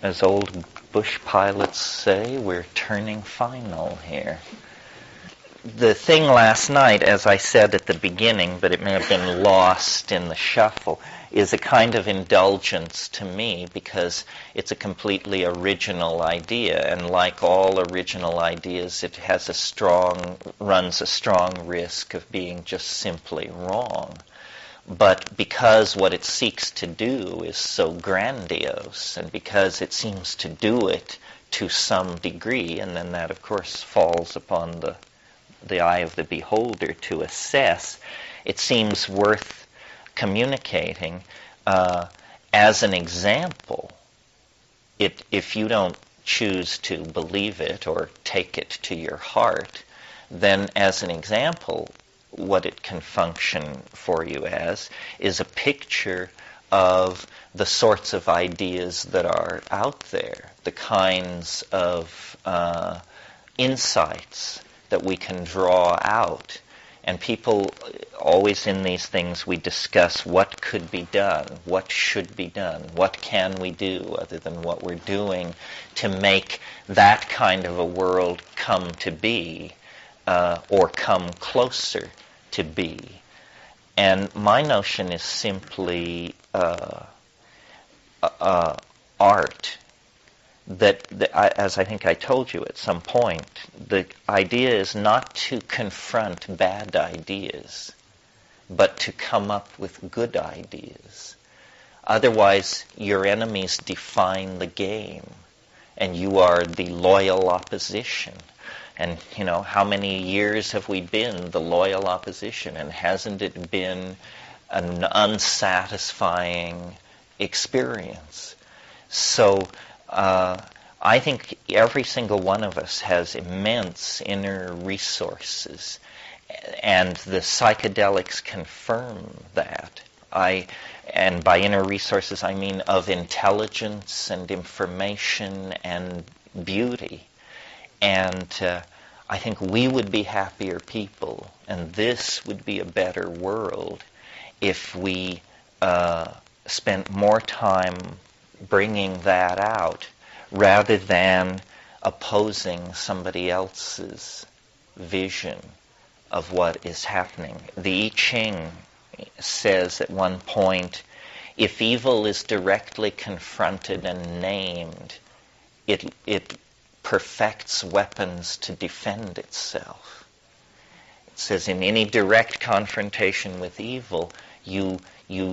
as old bush pilots say, we're turning final here. The thing last night, as I said at the beginning, but it may have been lost in the shuffle, is a kind of indulgence to me because it's a completely original idea, and like all original ideas, it runs a strong risk of being just simply wrong. But because what it seeks to do is so grandiose, and because it seems to do it to some degree, and then that, of course, falls upon the eye of the beholder to assess, it seems worth communicating as an example. If you don't choose to believe it or take it to your heart, then as an example, what it can function for you as is a picture of the sorts of ideas that are out there, the kinds of insights that we can draw out. And people, always in these things, we discuss what could be done, what should be done, what can we do other than what we're doing to make that kind of a world come to be or come closer to be. And my notion is simply art. As I think I told you at some point, the idea is not to confront bad ideas, but to come up with good ideas. Otherwise, your enemies define the game, and you are the loyal opposition. And, how many years have we been the loyal opposition? And hasn't it been an unsatisfying experience? So I think every single one of us has immense inner resources, and the psychedelics confirm that. And by inner resources, I mean of intelligence and information and beauty. And I think we would be happier people, and this would be a better world if we spent more time bringing that out rather than opposing somebody else's vision of what is happening. The I Ching says at one point, if evil is directly confronted and named, it perfects weapons to defend itself. It says in any direct confrontation with evil, you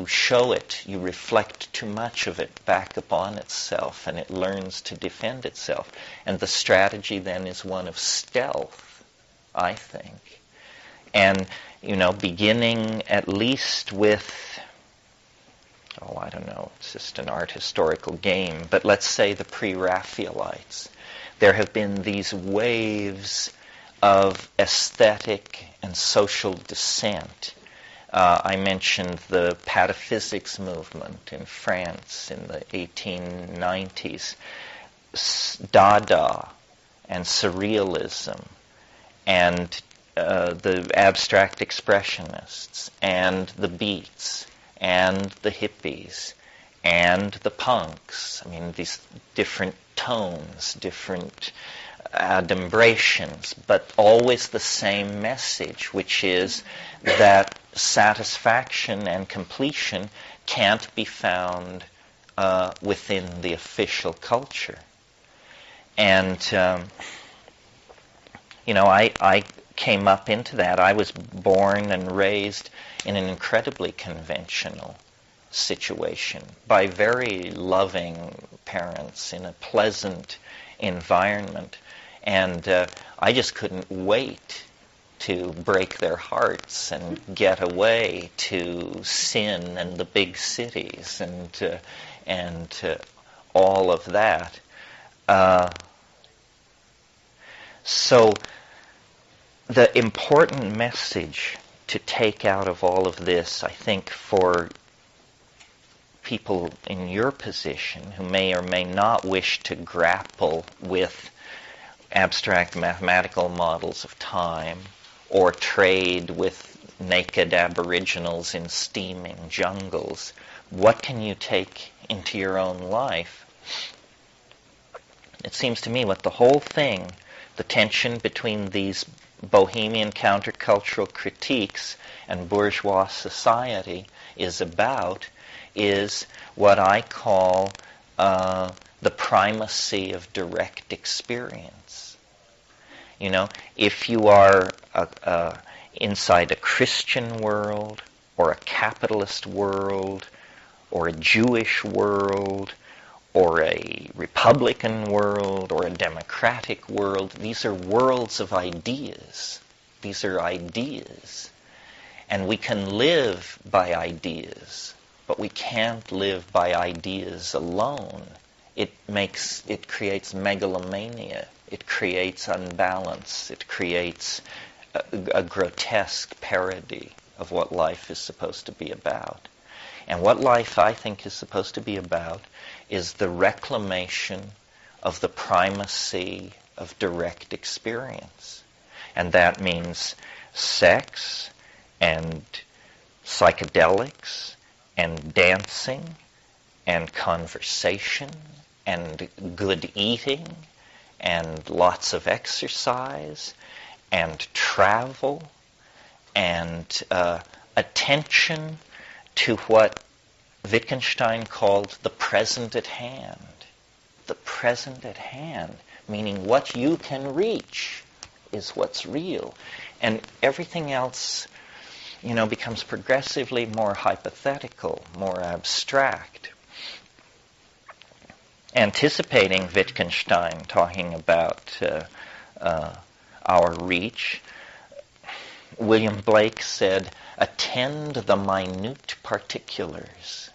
show it, you reflect too much of it back upon itself, and it learns to defend itself. And the strategy then is one of stealth, I think. And, beginning at least with, I don't know, it's just an art historical game, but let's say the pre-Raphaelites. There have been these waves of aesthetic and social dissent. I mentioned the pataphysics movement in France in the 1890s, Dada and Surrealism, and the abstract expressionists, and the Beats, and the hippies, and the punks. I mean, these different tones, different adumbrations, but always the same message, which is that satisfaction and completion can't be found within the official culture. And, I came up into that. I was born and raised in an incredibly conventional situation by very loving parents in a pleasant environment. And I just couldn't wait to break their hearts and get away to sin and the big cities and all of that. So the important message to take out of all of this, I think, for people in your position who may or may not wish to grapple with abstract mathematical models of time or trade with naked aboriginals in steaming jungles, what can you take into your own life? It seems to me what the whole thing, the tension between these bohemian countercultural critiques and bourgeois society is about, is what I call the primacy of direct experience. You know, if you are inside a Christian world, or a capitalist world, or a Jewish world, or a Republican world, or a democratic world, these are worlds of ideas. These are ideas. And we can live by ideas, but we can't live by ideas alone. It creates megalomania. It creates unbalance. It creates a grotesque parody of what life is supposed to be about. And what life, I think, is supposed to be about is the reclamation of the primacy of direct experience. And that means sex and psychedelics and dancing and conversation and good eating and lots of exercise and travel and attention to what Wittgenstein called the present at hand. The present at hand, meaning what you can reach is what's real. And everything else, becomes progressively more hypothetical, more abstract. Anticipating Wittgenstein talking about our reach, William Blake said, "Attend the minute particulars."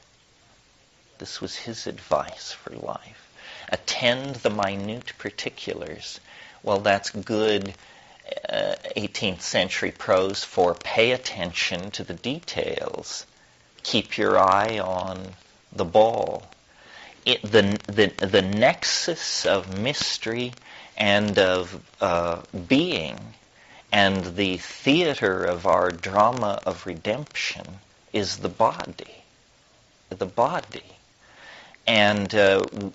This was his advice for life. Attend the minute particulars. Well, that's good 18th century prose for pay attention to the details. Keep your eye on the ball. The nexus of mystery and of being and the theater of our drama of redemption is the body. The body. And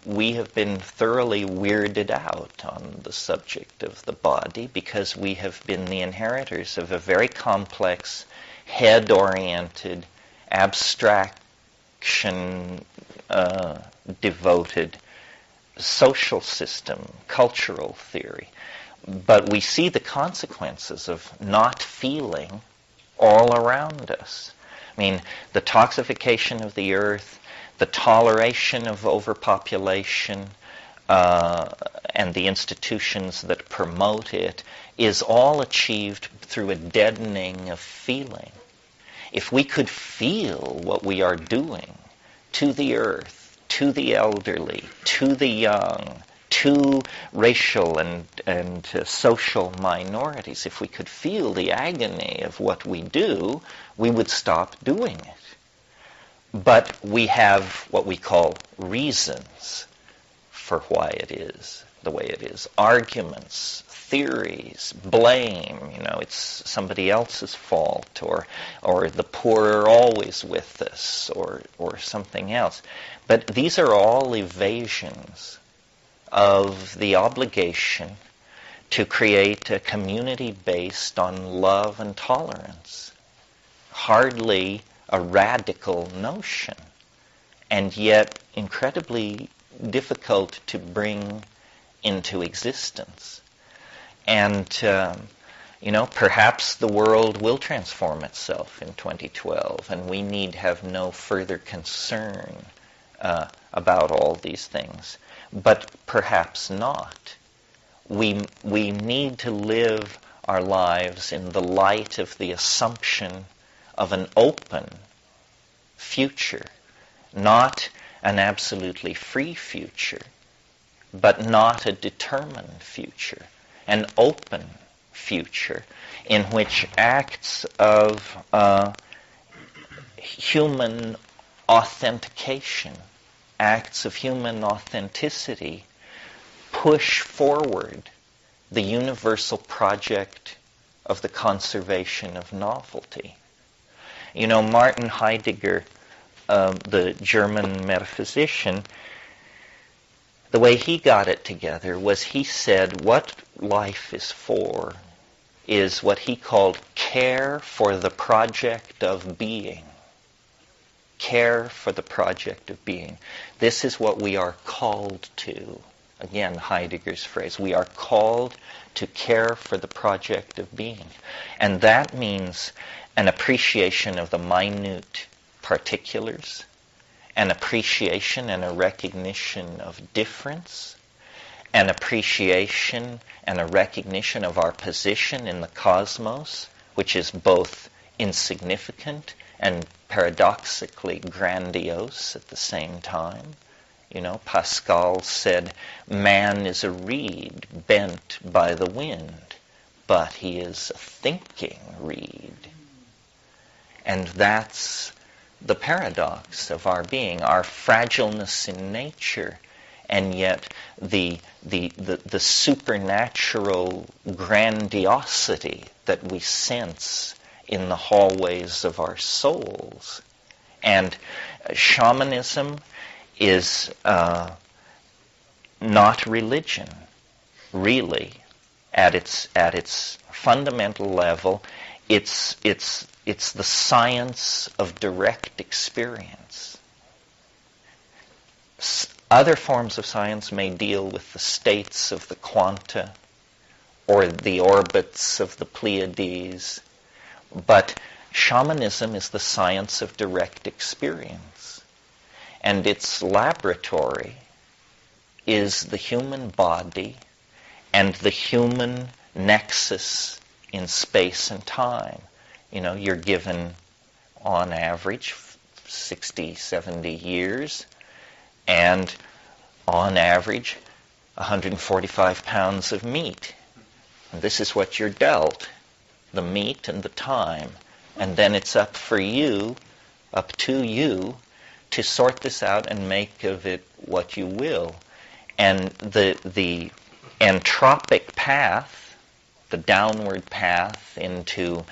we have been thoroughly weirded out on the subject of the body because we have been the inheritors of a very complex, head-oriented, abstraction-devoted social system, cultural theory. But we see the consequences of not feeling all around us. I mean, the toxification of the earth, the toleration of overpopulation, and the institutions that promote it is all achieved through a deadening of feeling. If we could feel what we are doing to the earth, to the elderly, to the young, to racial and social minorities, if we could feel the agony of what we do, we would stop doing it. But we have what we call reasons for why it is the way it is. Arguments, theories, blame, it's somebody else's fault, or the poor are always with us, or something else. But these are all evasions of the obligation to create a community based on love and tolerance. Hardly a radical notion, and yet incredibly difficult to bring into existence. And, perhaps the world will transform itself in 2012, and we need have no further concern about all these things. But perhaps not. We need to live our lives in the light of the assumption of an open future, not an absolutely free future, but not a determined future, an open future in which acts of human authentication, acts of human authenticity push forward the universal project of the conservation of novelty. Martin Heidegger, the German metaphysician, the way he got it together was he said what life is for is what he called care for the project of being. Care for the project of being. This is what we are called to. Again, Heidegger's phrase. We are called to care for the project of being. And that means an appreciation of the minute particulars, an appreciation and a recognition of difference, an appreciation and a recognition of our position in the cosmos, which is both insignificant and paradoxically grandiose at the same time. You know, Pascal said, man is a reed bent by the wind, but he is a thinking reed. And that's the paradox of our being, our fragileness in nature, and yet the supernatural grandiosity that we sense in the hallways of our souls. And shamanism is not religion, really. At its fundamental level, it's the science of direct experience. Other forms of science may deal with the states of the quanta or the orbits of the Pleiades, but shamanism is the science of direct experience. And its laboratory is the human body and the human nexus in space and time. You know, you're given, on average, 60, 70 years, and on average, 145 pounds of meat. And this is what you're dealt, the meat and the time. And then it's up to you, to sort this out and make of it what you will. And the entropic path, the downward path into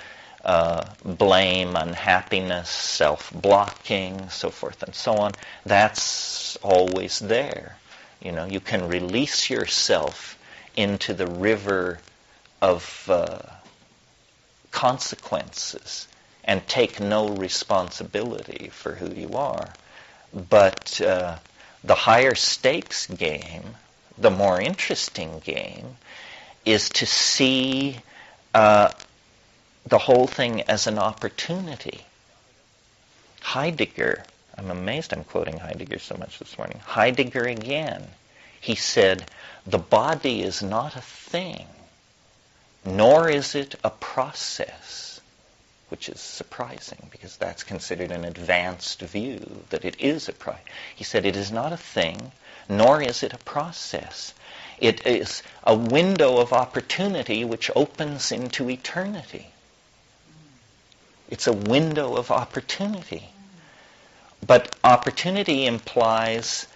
blame, unhappiness, self-blocking, so forth and so on, that's always there. You know, you can release yourself into the river of consequences and take no responsibility for who you are. But the higher stakes game, the more interesting game, is to see the whole thing as an opportunity. Heidegger, I'm amazed I'm quoting Heidegger so much this morning. Heidegger again, he said, the body is not a thing, nor is it a process, which is surprising because that's considered an advanced view, that it is a process. He said it is not a thing, nor is it a process. It is a window of opportunity which opens into eternity. It's a window of opportunity. But opportunity implies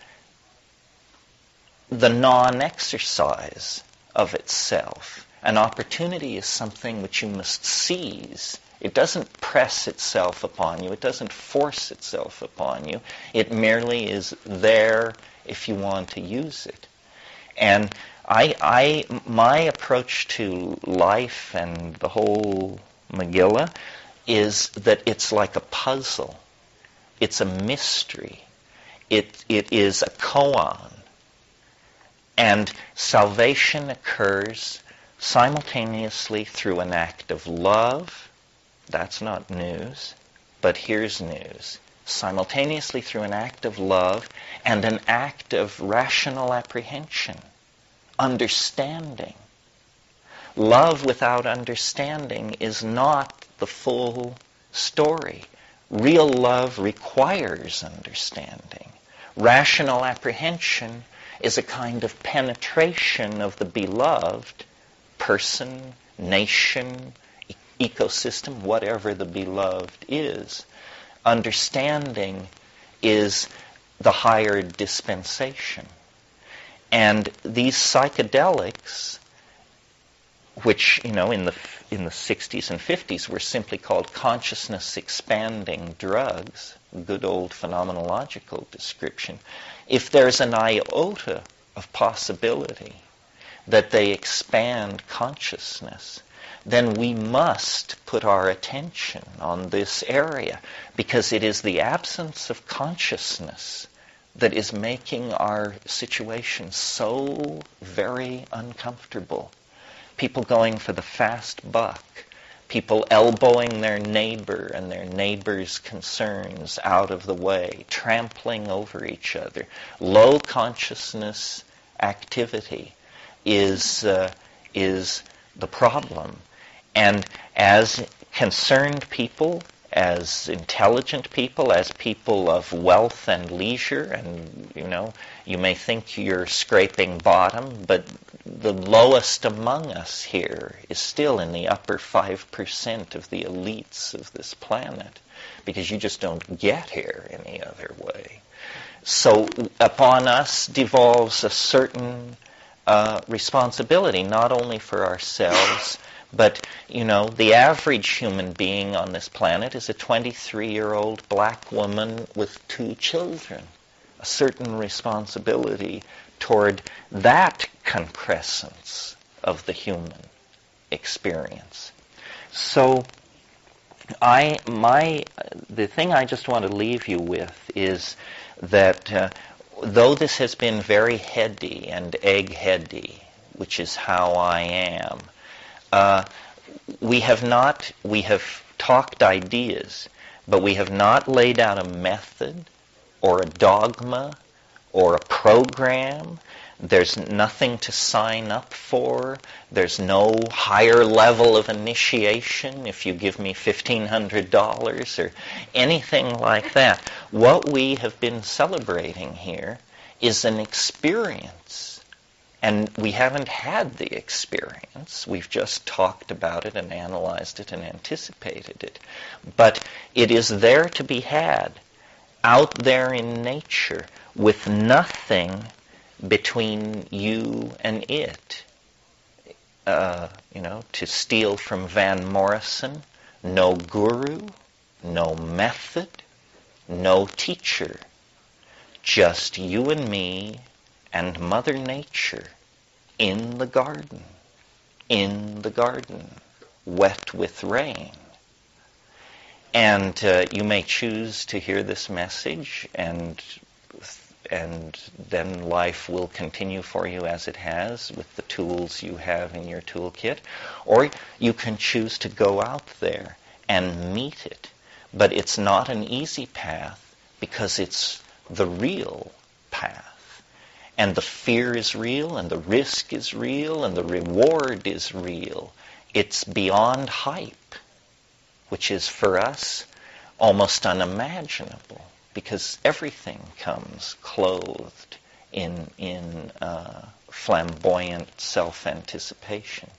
the non-exercise of itself. An opportunity is something which you must seize. It doesn't press itself upon you. It doesn't force itself upon you. It merely is there if you want to use it. And my approach to life and the whole Megillah is that it's like a puzzle. It's a mystery. It is a koan. And salvation occurs simultaneously through an act of love. That's not news, but here's news. Simultaneously through an act of love and an act of rational apprehension, understanding. Love without understanding is not the full story. Real love requires understanding. Rational apprehension is a kind of penetration of the beloved person, nation, ecosystem, whatever the beloved is. Understanding is the higher dispensation. And these psychedelics, which, you know, in the 60s and 50s were simply called consciousness expanding drugs, good old phenomenological description. If there's an iota of possibility, that they expand consciousness, then we must put our attention on this area, because it is the absence of consciousness that is making our situation so very uncomfortable. People going for the fast buck, people elbowing their neighbor and their neighbor's concerns out of the way, trampling over each other. Low consciousness activity is the problem. And as concerned people, as intelligent people, as people of wealth and leisure, and you may think you're scraping bottom, but the lowest among us here is still in the upper 5% of the elites of this planet, because you just don't get here any other way. So upon us devolves a certain responsibility, not only for ourselves, but, the average human being on this planet is a 23-year-old black woman with 2 children. A certain responsibility toward that concrescence of the human experience. So the thing I just want to leave you with is that though this has been very heady and egg-heady, which is how I am, we have talked ideas, but we have not laid out a method or a dogma or a program. There's nothing to sign up for. There's no higher level of initiation if you give me $1,500 or anything like that. What we have been celebrating here is an experience. And we haven't had the experience. We've just talked about it and analyzed it and anticipated it. But it is there to be had, out there in nature, with nothing between you and it. To steal from Van Morrison, no guru, no method, no teacher. Just you and me and Mother Nature in the garden, wet with rain. And you may choose to hear this message, and then life will continue for you as it has with the tools you have in your toolkit. Or you can choose to go out there and meet it. But it's not an easy path, because it's the real path. And the fear is real, and the risk is real, and the reward is real. It's beyond hype, which is for us almost unimaginable, because everything comes clothed in flamboyant self-anticipation.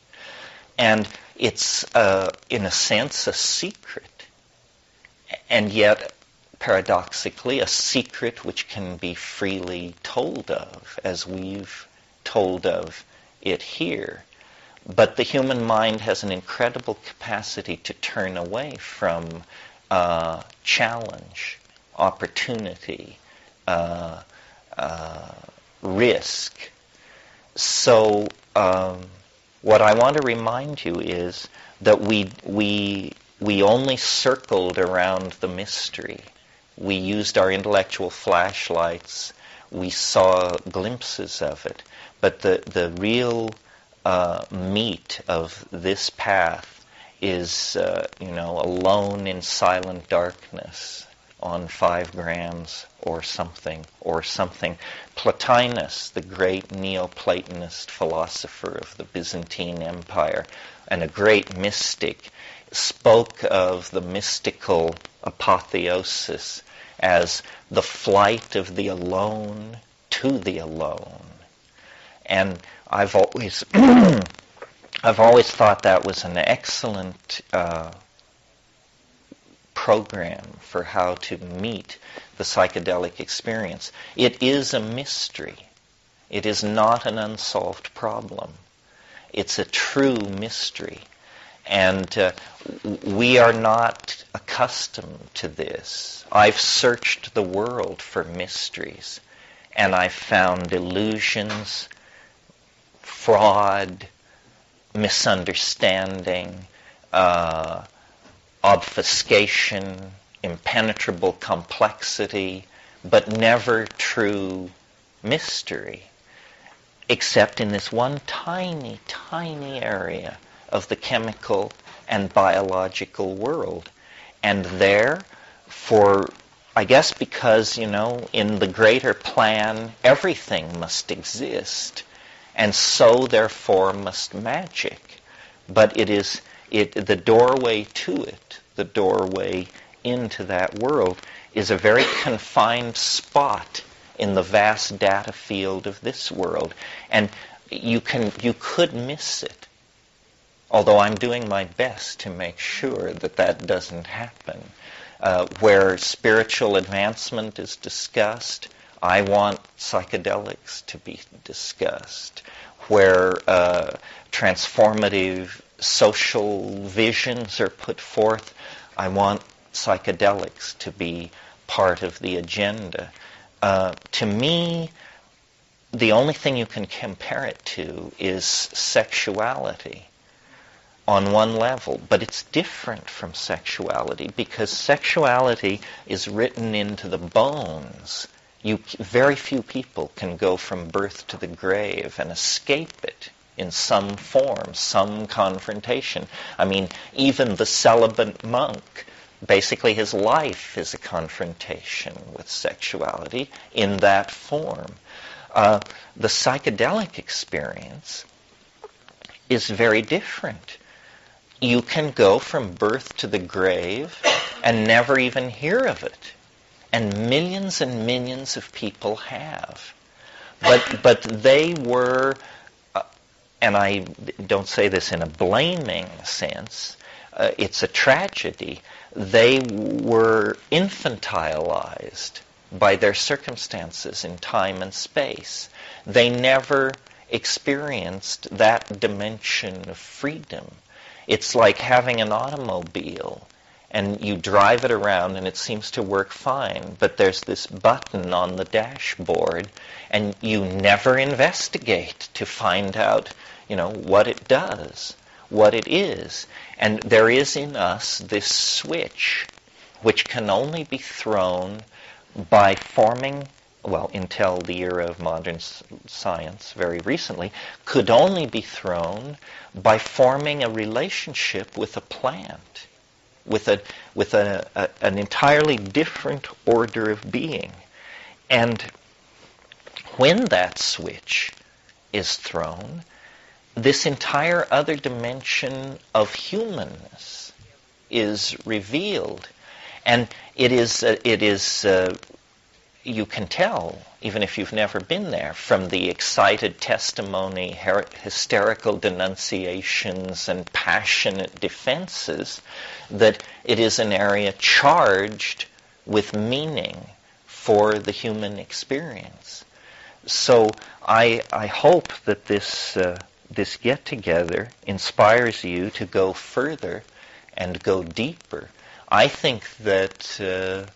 And it's, in a sense, a secret, and yet paradoxically, a secret which can be freely told of, as we've told of it here. But the human mind has an incredible capacity to turn away from challenge, opportunity, risk. So what I want to remind you is that we only circled around the mystery. We used our intellectual flashlights. We saw glimpses of it. But the real meat of this path is, alone in silent darkness on 5 grams or something. Plotinus, the great Neoplatonist philosopher of the Byzantine Empire, and a great mystic, spoke of the mystical apotheosis as the flight of the alone to the alone. And I've always thought that was an excellent program for how to meet the psychedelic experience. It is a mystery. It is not an unsolved problem. It's a true mystery. And we are not accustomed to this. I've searched the world for mysteries, and I found illusions, fraud, misunderstanding, obfuscation, impenetrable complexity, but never true mystery, except in this one tiny, tiny area of the chemical and biological world. And there, I guess because, in the greater plan, everything must exist, and so, therefore, must magic. But the doorway to it, the doorway into that world, is a very confined spot in the vast data field of this world. And you could miss it. Although I'm doing my best to make sure that that doesn't happen. Where spiritual advancement is discussed, I want psychedelics to be discussed. Where transformative social visions are put forth, I want psychedelics to be part of the agenda. To me, the only thing you can compare it to is sexuality on one level, but it's different from sexuality because sexuality is written into the bones. Very few people can go from birth to the grave and escape it in some form, some confrontation. I mean, even the celibate monk, basically his life is a confrontation with sexuality in that form. The psychedelic experience is very different. You can go from birth to the grave and never even hear of it. And millions of people have. But they were, and I don't say this in a blaming sense, it's a tragedy. They were infantilized by their circumstances in time and space. They never experienced that dimension of freedom. It's like having an automobile, and you drive it around and it seems to work fine, but there's this button on the dashboard, and you never investigate to find out, what it does, what it is. And there is in us this switch, which can only be thrown by forming, until the era of modern science, very recently, could only be thrown by forming a relationship with a plant, with an entirely different order of being. And when that switch is thrown, this entire other dimension of humanness is revealed. And it is you can tell, even if you've never been there, from the excited testimony, hysterical denunciations, and passionate defenses, that it is an area charged with meaning for the human experience. So I hope that this get-together inspires you to go further and go deeper. I think that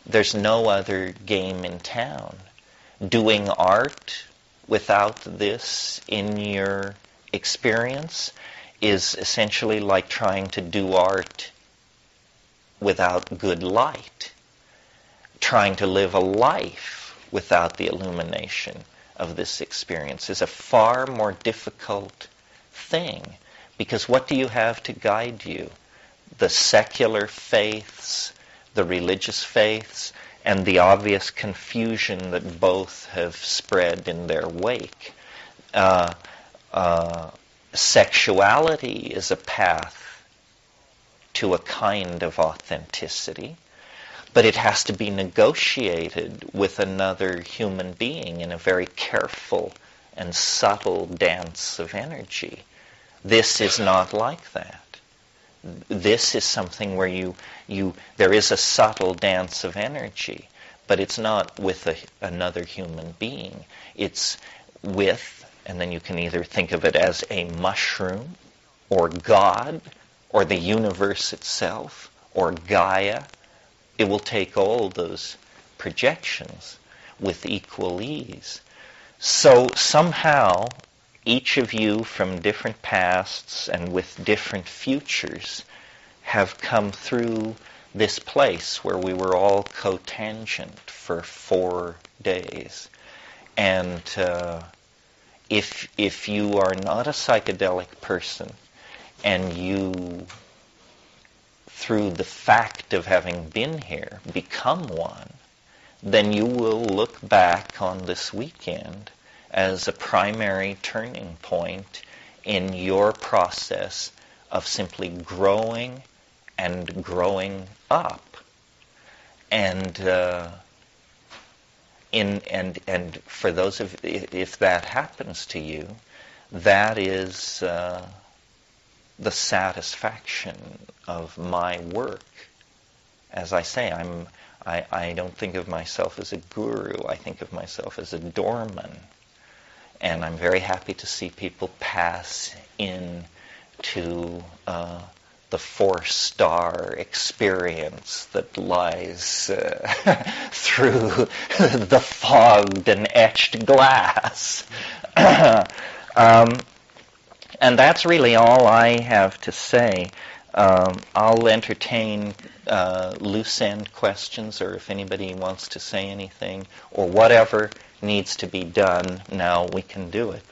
there's no other game in town. Doing art without this in your experience is essentially like trying to do art without good light. Trying to live a life without the illumination of this experience is a far more difficult thing, because what do you have to guide you? The secular faiths, the religious faiths, and the obvious confusion that both have spread in their wake. Sexuality is a path to a kind of authenticity, but it has to be negotiated with another human being in a very careful and subtle dance of energy. This is not like that. This is something where there is a subtle dance of energy, but it's not with another human being. It's with, and then you can either think of it as a mushroom, or God, or the universe itself, or Gaia. It will take all those projections. with equal ease. So somehow, each of you from different pasts and with different futures have come through this place where we were all cotangent for 4 days. And if you are not a psychedelic person, and you, through the fact of having been here, become one, then you will look back on this weekend as a primary turning point in your process of simply growing and growing up. And for those of, if that happens to you, that is the satisfaction of my work. As I say, I don't think of myself as a guru. I think of myself as a doorman. And I'm very happy to see people pass in to the 4-star experience that lies through the fogged and etched glass. And that's really all I have to say. I'll entertain loose end questions, or if anybody wants to say anything, or whatever needs to be done now, we can do it.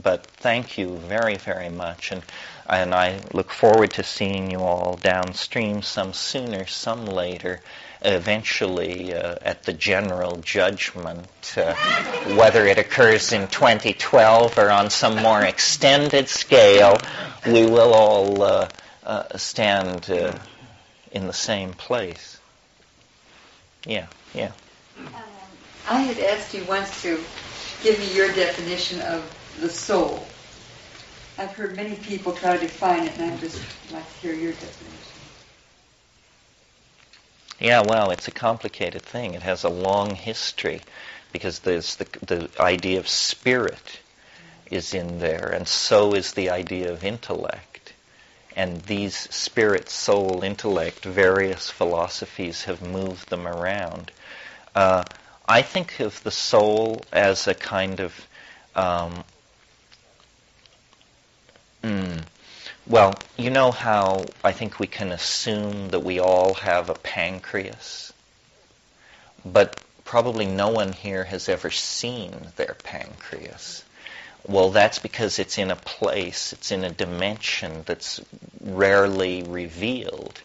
But thank you very, very much, and I look forward to seeing you all downstream, some sooner, some later, eventually at the general judgment, whether it occurs in 2012 or on some more extended scale, we will all stand in the same place. Yeah. I had asked you once to give me your definition of the soul. I've heard many people try to define it, and I'd just like to hear your definition. Yeah, well, it's a complicated thing. It has a long history, because there's the idea of spirit is in there, and so is the idea of intellect. And these spirit, soul, intellect, various philosophies have moved them around. I think of the soul as a kind of, well, you know how I think we can assume that we all have a pancreas, but probably no one here has ever seen their pancreas. Well, that's because it's in a place, it's in a dimension that's rarely revealed,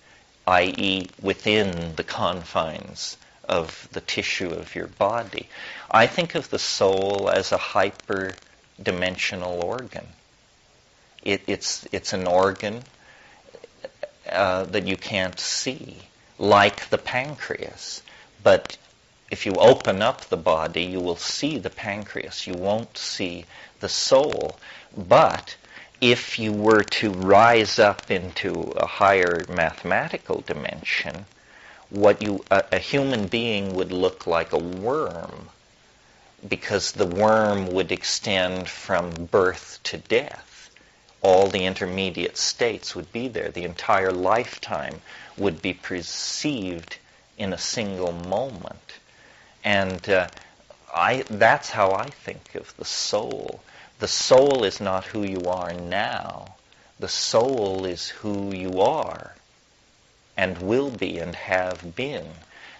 i.e. within the confines of the tissue of your body. I think of the soul as a hyper-dimensional organ. It's an organ that you can't see, like the pancreas. But if you open up the body, you will see the pancreas. You won't see the soul. But if you were to rise up into a higher mathematical dimension, a human being would look like a worm, because the worm would extend from birth to death. All the intermediate states would be there. The entire lifetime would be perceived in a single moment. And that's how I think of the soul. The soul is not who you are now. The soul is who you are and will be and have been.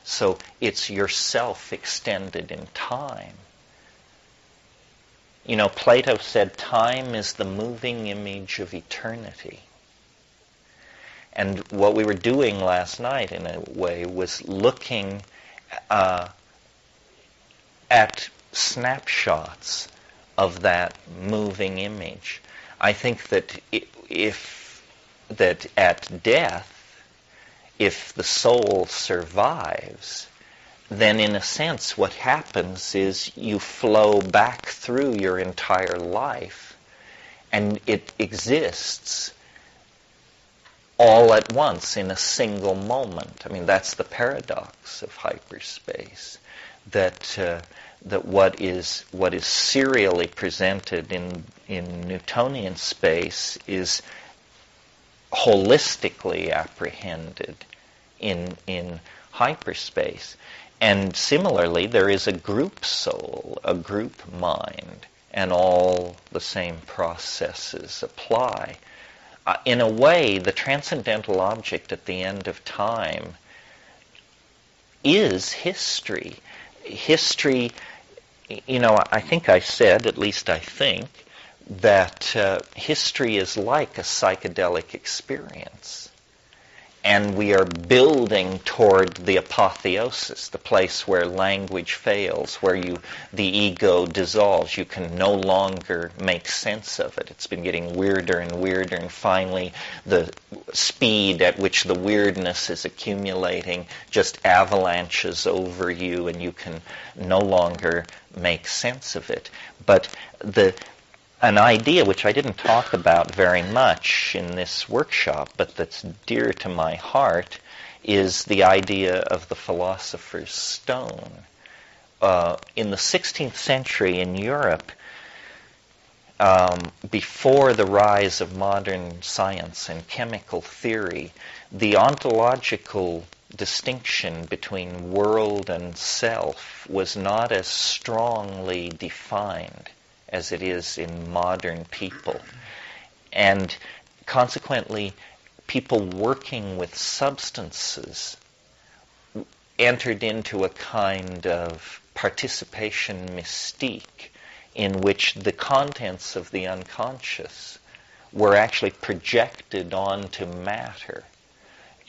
So it's yourself extended in time. You know, Plato said time is the moving image of eternity. And what we were doing last night, in a way, was looking at snapshots of that moving image. I think that that at death, if the soul survives, then in a sense what happens is you flow back through your entire life, and it exists all at once in a single moment. I mean, that's the paradox of hyperspace, that what is serially presented in Newtonian space is holistically apprehended in hyperspace. And similarly, there is a group soul, a group mind, and all the same processes apply. In a way, the transcendental object at the end of time is history. History, I think I said, at least I think, that history is like a psychedelic experience. And we are building toward the apotheosis, the place where language fails, where the ego dissolves. You can no longer make sense of it. It's been getting weirder and weirder, and finally the speed at which the weirdness is accumulating just avalanches over you, and you can no longer make sense of it. But an idea which I didn't talk about very much in this workshop, but that's dear to my heart, is the idea of the philosopher's stone. In the 16th century in Europe, before the rise of modern science and chemical theory, the ontological distinction between world and self was not as strongly defined as it is in modern people. And consequently, people working with substances entered into a kind of participation mystique in which the contents of the unconscious were actually projected onto matter.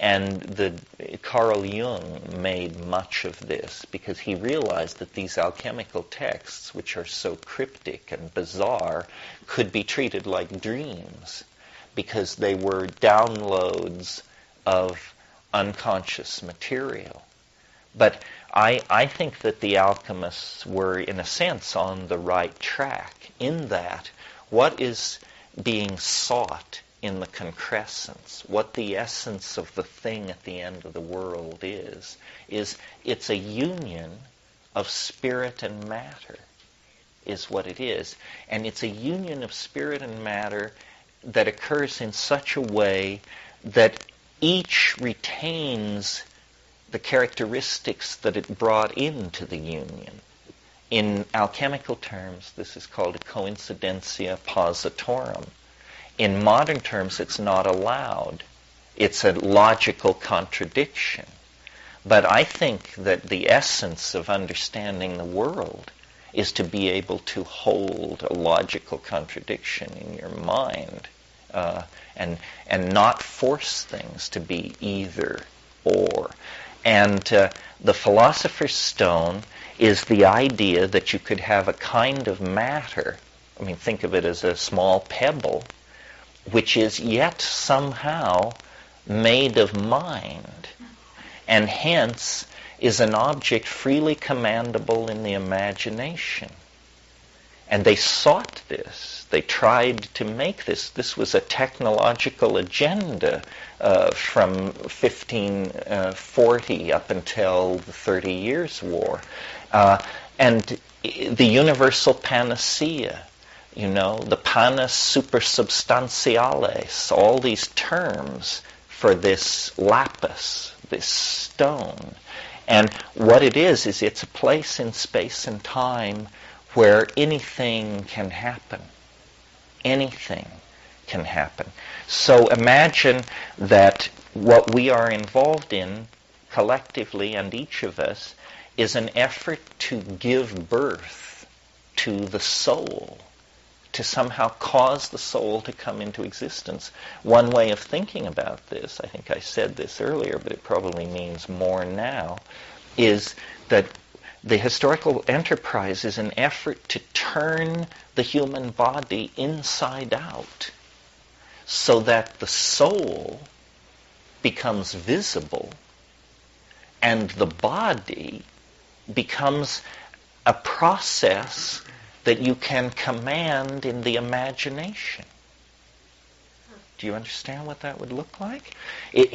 And Carl Jung made much of this because he realized that these alchemical texts, which are so cryptic and bizarre, could be treated like dreams because they were downloads of unconscious material. But I think that the alchemists were, in a sense, on the right track in that what is being sought in the concrescence, what the essence of the thing at the end of the world is it's a union of spirit and matter, is what it is. And it's a union of spirit and matter that occurs in such a way that each retains the characteristics that it brought into the union. In alchemical terms, this is called a coincidentia positorum. In modern terms, it's not allowed. It's a logical contradiction. But I think that the essence of understanding the world is to be able to hold a logical contradiction in your mind and not force things to be either or. And the philosopher's stone is the idea that you could have a kind of matter, think of it as a small pebble, which is yet somehow made of mind, and hence is an object freely commandable in the imagination. And they sought this. They tried to make this. This was a technological agenda from 1540 up until the 30 Years' War. And the universal panacea, the panis supersubstantiales, all these terms for this lapis, this stone. And what it is it's a place in space and time where anything can happen. Anything can happen. So imagine that what we are involved in collectively, and each of us, is an effort to give birth to the soul, to somehow cause the soul to come into existence. One way of thinking about this, I think I said this earlier, but it probably means more now, is that the historical enterprise is an effort to turn the human body inside out so that the soul becomes visible and the body becomes a process that you can command in the imagination. Do you understand what that would look like?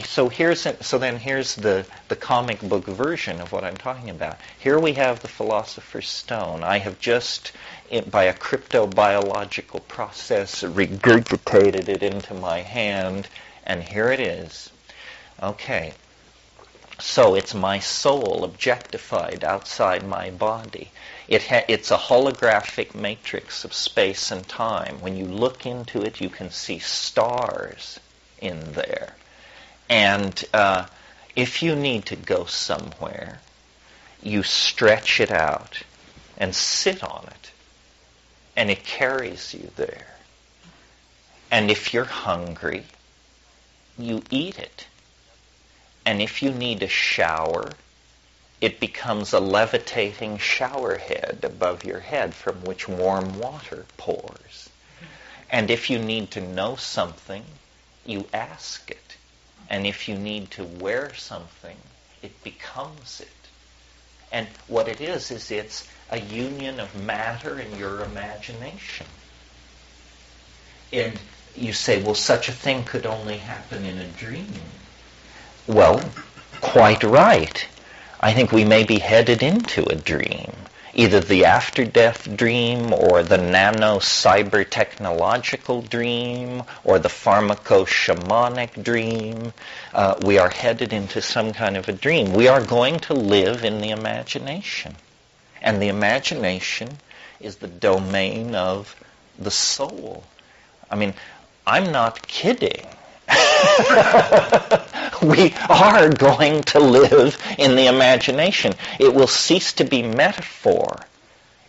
So then here's the comic book version of what I'm talking about. Here we have the philosopher's stone. I have just, by a cryptobiological process, regurgitated it into my hand, and here it is. Okay. So it's my soul objectified outside my body. It's a holographic matrix of space and time. When you look into it, you can see stars in there. And if you need to go somewhere, you stretch it out and sit on it, and it carries you there. And if you're hungry, you eat it. And if you need a shower, it becomes a levitating shower head above your head from which warm water pours. And if you need to know something, you ask it. And if you need to wear something, it becomes it. And what it is it's a union of matter and your imagination. And you say, well, such a thing could only happen in a dream. Well, quite right. I think we may be headed into a dream, either the after-death dream or the nano-cyber-technological dream or the pharmaco-shamanic dream. We are headed into some kind of a dream. We are going to live in the imagination. And the imagination is the domain of the soul. I mean, I'm not kidding. We are going to live in the imagination. It will cease to be metaphor.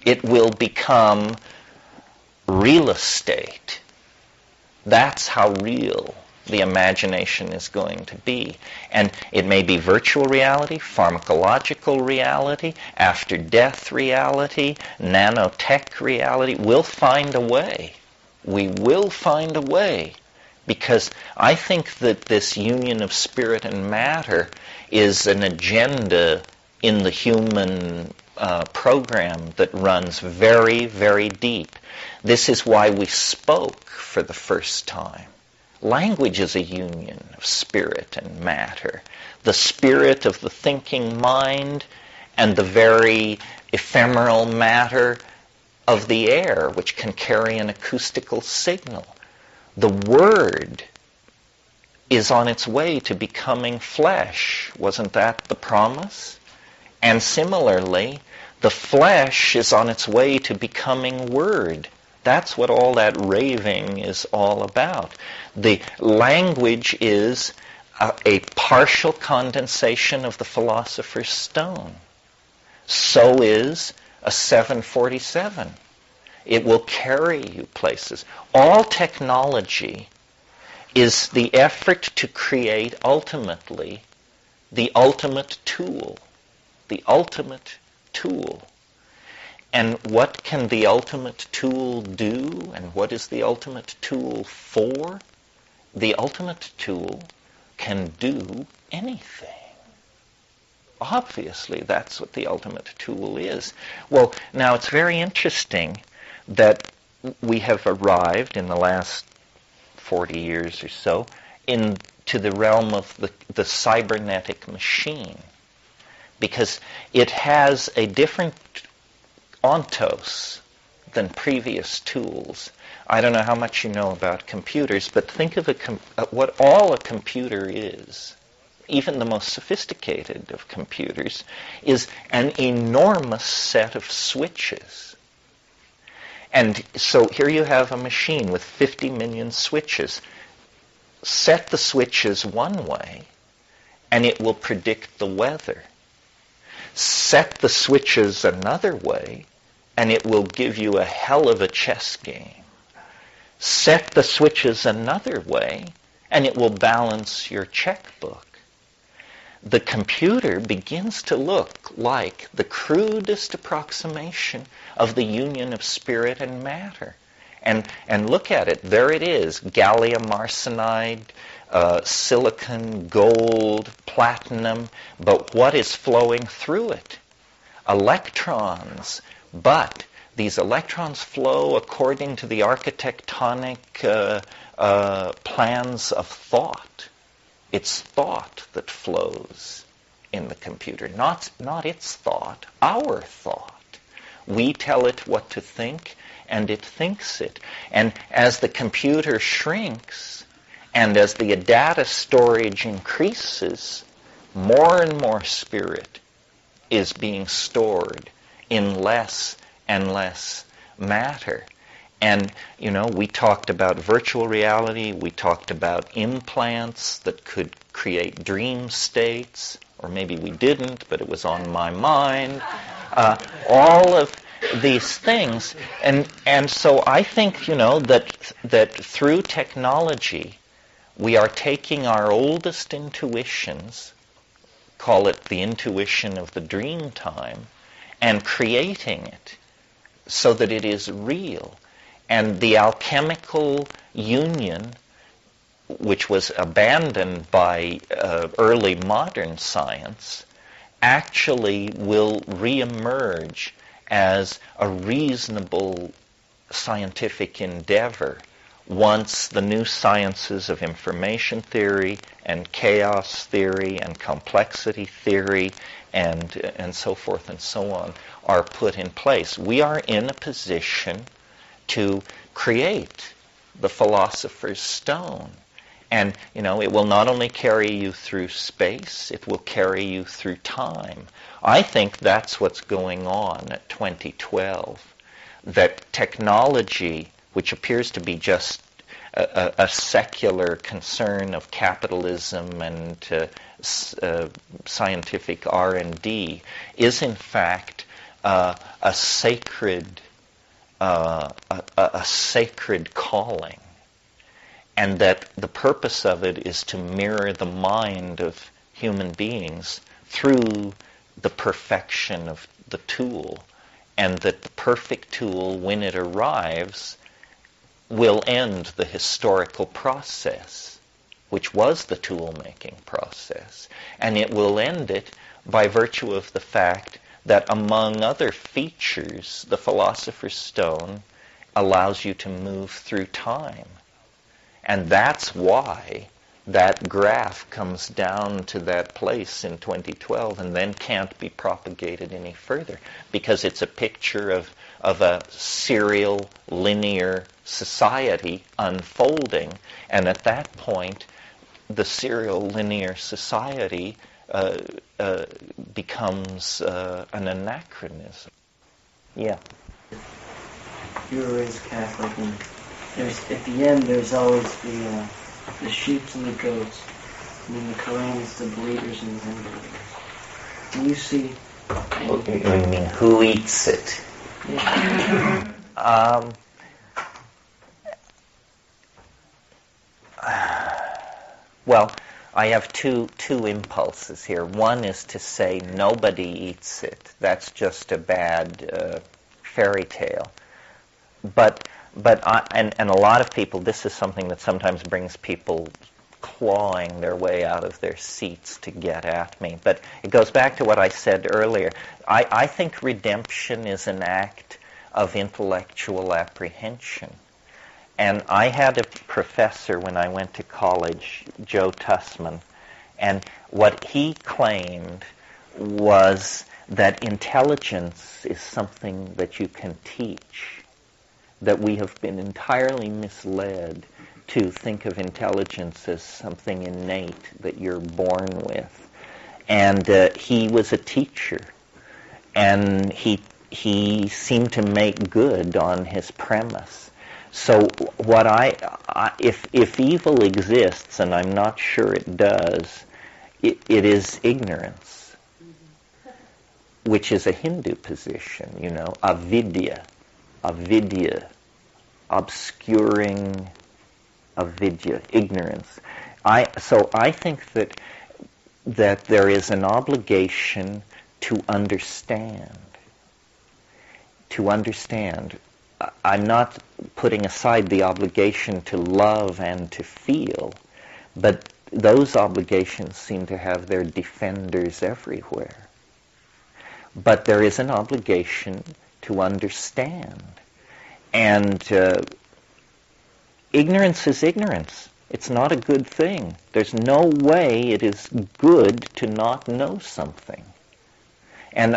It will become real estate. That's how real the imagination is going to be. And it may be virtual reality, pharmacological reality, after-death reality, nanotech reality. We'll find a way. We will find a way. Because I think that this union of spirit and matter is an agenda in the human program that runs very, very deep. This is why we spoke for the first time. Language is a union of spirit and matter. The spirit of the thinking mind and the very ephemeral matter of the air, which can carry an acoustical signal. The Word is on its way to becoming flesh. Wasn't that the promise? And similarly, the flesh is on its way to becoming Word. That's what all that raving is all about. The language is a partial condensation of the philosopher's stone. So is a 747. It will carry you places. All technology is the effort to create ultimately the ultimate tool. The ultimate tool. And what can the ultimate tool do? And what is the ultimate tool for? The ultimate tool can do anything. Obviously, that's what the ultimate tool is. Well, now it's very interesting that we have arrived in the last 40 years or so into the realm of the cybernetic machine, because it has a different ontos than previous tools. I don't know how much you know about computers, but think of what all a computer is. Even the most sophisticated of computers is an enormous set of switches. And so here you have a machine with 50 million switches. Set the switches one way, and it will predict the weather. Set the switches another way, and it will give you a hell of a chess game. Set the switches another way, and it will balance your checkbook. The computer begins to look like the crudest approximation of the union of spirit and matter. And look at it. There it is. Gallium arsenide, silicon, gold, platinum. But what is flowing through it? Electrons. But these electrons flow according to the architectonic plans of thought. It's thought that flows in the computer, not its thought, our thought. We tell it what to think, and it thinks it. And as the computer shrinks, and as the data storage increases, more and more spirit is being stored in less and less matter. And, we talked about virtual reality, we talked about implants that could create dream states, or maybe we didn't, but it was on my mind. All of these things. And so I think, that through technology, we are taking our oldest intuitions, call it the intuition of the dream time, and creating it so that it is real. And the alchemical union, which was abandoned by early modern science, actually will reemerge as a reasonable scientific endeavor once the new sciences of information theory and chaos theory and complexity theory and so forth and so on are put in place. We are in a position to create the philosopher's stone. And, it will not only carry you through space, it will carry you through time. I think that's what's going on at 2012. That technology, which appears to be just a secular concern of capitalism and scientific R&D, is in fact a sacred calling. And that the purpose of it is to mirror the mind of human beings through the perfection of the tool. And that the perfect tool, when it arrives, will end the historical process, which was the tool-making process. And it will end it by virtue of the fact that, among other features, the philosopher's stone allows you to move through time. And that's why that graph comes down to that place in 2012 and then can't be propagated any further, because it's a picture of a serial, linear society unfolding. And at that point, the serial, linear society becomes an anachronism. Yeah. You were raised Catholic, and at the end there's always the sheep and the goats, and in the Quran it's the believers and the unbelievers. Do you see? You mean who eats it? Yeah. Well, I have two impulses here. One is to say nobody eats it. That's just a bad fairy tale. But a lot of people, this is something that sometimes brings people clawing their way out of their seats to get at me. But it goes back to what I said earlier. I think redemption is an act of intellectual apprehension. And I had a professor when I went to college, Joe Tussman, and what he claimed was that intelligence is something that you can teach, that we have been entirely misled to think of intelligence as something innate that you're born with. And he was a teacher, and he seemed to make good on his premise. So what if evil exists, and I'm not sure it does, it is ignorance, which is a Hindu position, avidya, obscuring avidya, ignorance. So I think that there is an obligation to understand. I'm not putting aside the obligation to love and to feel, but those obligations seem to have their defenders everywhere. But there is an obligation to understand. And ignorance is ignorance. It's not a good thing. There's no way it is good to not know something. And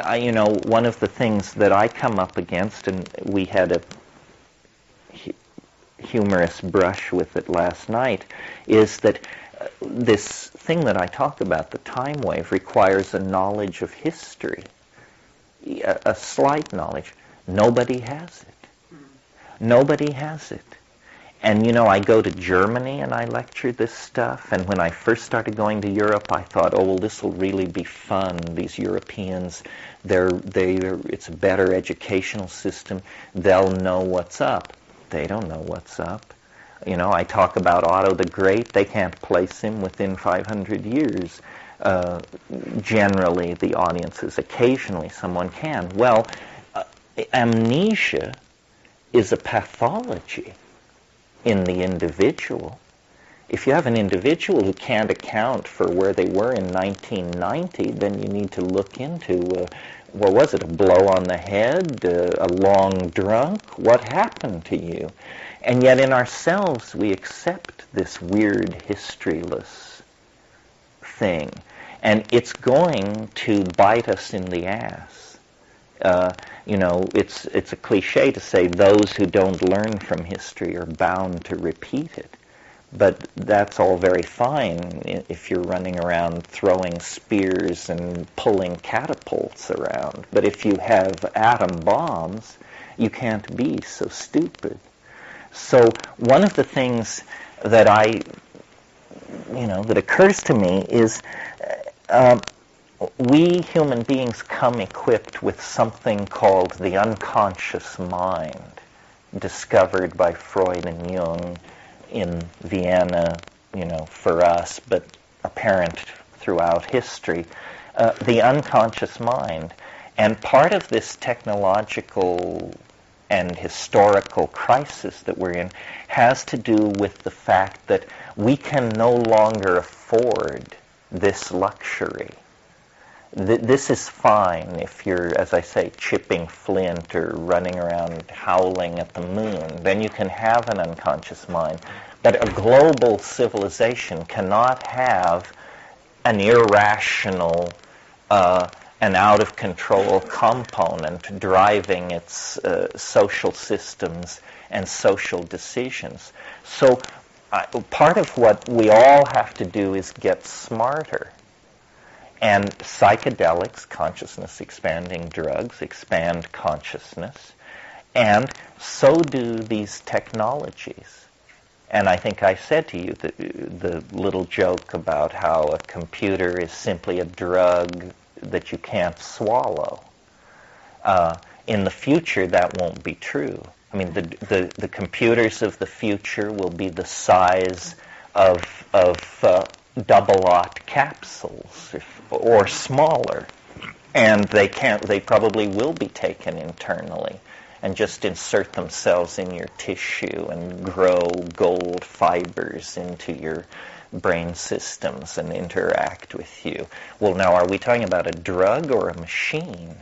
one of the things that I come up against, and we had a humorous brush with it last night, is that this thing that I talk about, the time wave, requires a knowledge of history, a slight knowledge. Nobody has it. Nobody has it. And, I go to Germany and I lecture this stuff. And when I first started going to Europe, I thought, oh, well, this will really be fun. These Europeans, it's a better educational system. They'll know what's up. They don't know what's up. I talk about Otto the Great. They can't place him within 500 years. Generally, the audiences, occasionally someone can. Well, amnesia is a pathology in the individual. If you have an individual who can't account for where they were in 1990, then you need to look into, what was it, a blow on the head, a long drunk? What happened to you? And yet in ourselves we accept this weird historyless thing. And it's going to bite us in the ass. It's a cliche to say those who don't learn from history are bound to repeat it. But that's all very fine if you're running around throwing spears and pulling catapults around. But if you have atom bombs, you can't be so stupid. So one of the things that that occurs to me is we human beings come equipped with something called the unconscious mind, discovered by Freud and Jung in Vienna, for us, but apparent throughout history, the unconscious mind. And part of this technological and historical crisis that we're in has to do with the fact that we can no longer afford this luxury. This is fine if you're, as I say, chipping flint or running around howling at the moon. Then you can have an unconscious mind. But a global civilization cannot have an irrational, an out-of-control component driving its social systems and social decisions. So part of what we all have to do is get smarter. And psychedelics, consciousness-expanding drugs, expand consciousness. And so do these technologies. And I think I said to you the little joke about how a computer is simply a drug that you can't swallow. In the future, that won't be true. I mean, the computers of the future will be the size of double-aught capsules, or smaller, and they probably will be taken internally and just insert themselves in your tissue and grow gold fibers into your brain systems and interact with you. Well, now, are we talking about a drug or a machine?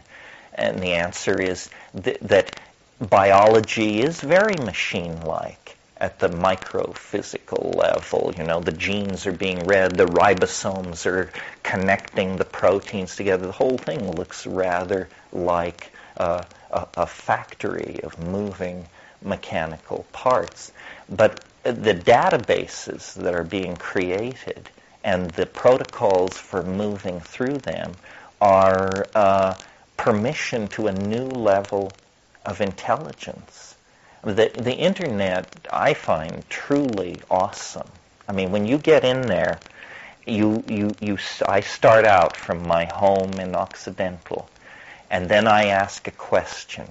And the answer is that biology is very machine-like at the microphysical level. The genes are being read, the ribosomes are connecting the proteins together. The whole thing looks rather like a factory of moving mechanical parts. But the databases that are being created and the protocols for moving through them are permission to a new level of intelligence. The internet, I find, truly awesome. I mean, when you get in there, I start out from my home in Occidental, and then I ask a question,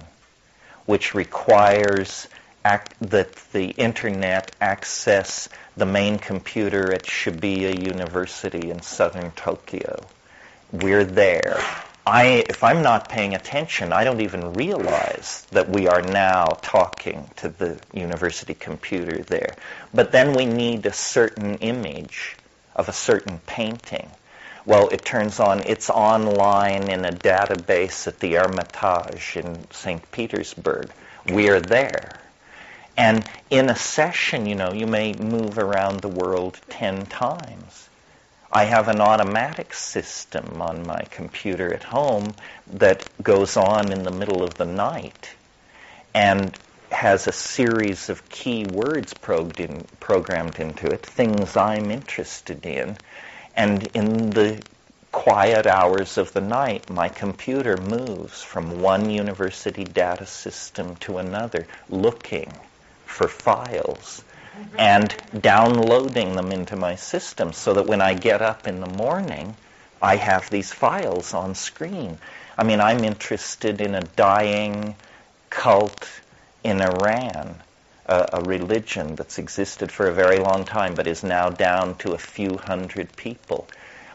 which requires that the internet access the main computer at Shibuya University in southern Tokyo. We're there. If I'm not paying attention, I don't even realize that we are now talking to the university computer there. But then we need a certain image of a certain painting. Well, it turns on, it's online in a database at the Hermitage in St. Petersburg. We're there. And in a session, you may move around the world 10 times. I have an automatic system on my computer at home that goes on in the middle of the night. And has a series of key words programmed into it, things I'm interested in, and in the quiet hours of the night, my computer moves from one university data system to another, looking for files and downloading them into my system so that when I get up in the morning, I have these files on screen. I mean, I'm interested in a dying cult in Iran, a religion that's existed for a very long time but is now down to a few hundred people.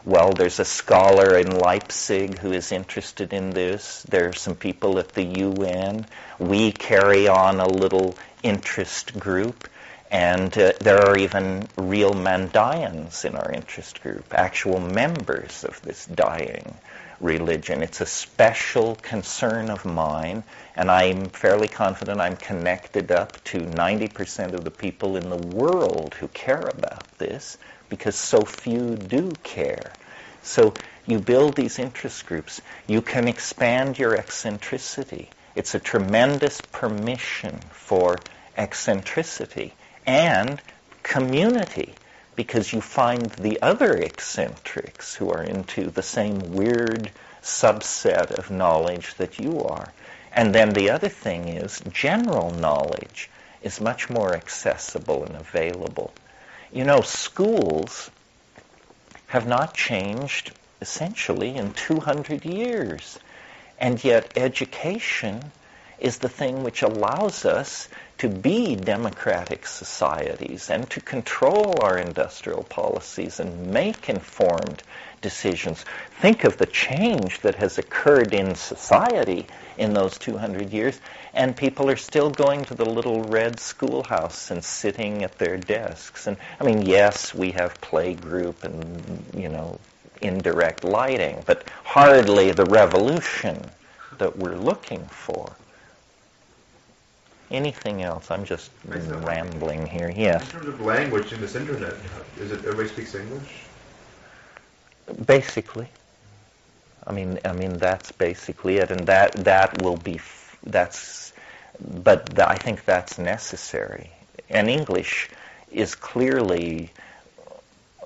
Well, there's a scholar in Leipzig who is interested in this. There are some people at the UN. We carry on a little interest group. And there are even real Mandayans in our interest group, actual members of this dying religion. It's a special concern of mine, and I'm fairly confident I'm connected up to 90% of the people in the world who care about this, because so few do care. So you build these interest groups. You can expand your eccentricity. It's a tremendous permission for eccentricity and community, because you find the other eccentrics who are into the same weird subset of knowledge that you are. And then the other thing is general knowledge is much more accessible and available. You know, schools have not changed essentially in 200 years. And yet education is the thing which allows us to be democratic societies and to control our industrial policies and make informed decisions. Think of the change that has occurred in society in those 200 years, and people are still going to the little red schoolhouse and sitting at their desks. And I mean, yes, we have playgroup and, you know, indirect lighting, but hardly the revolution that we're looking for. Anything else? I'm just rambling here. Yes. In terms of language in this internet, is it everybody speaks English? Basically. I mean that's basically it, and that will be but I think that's necessary. And English is clearly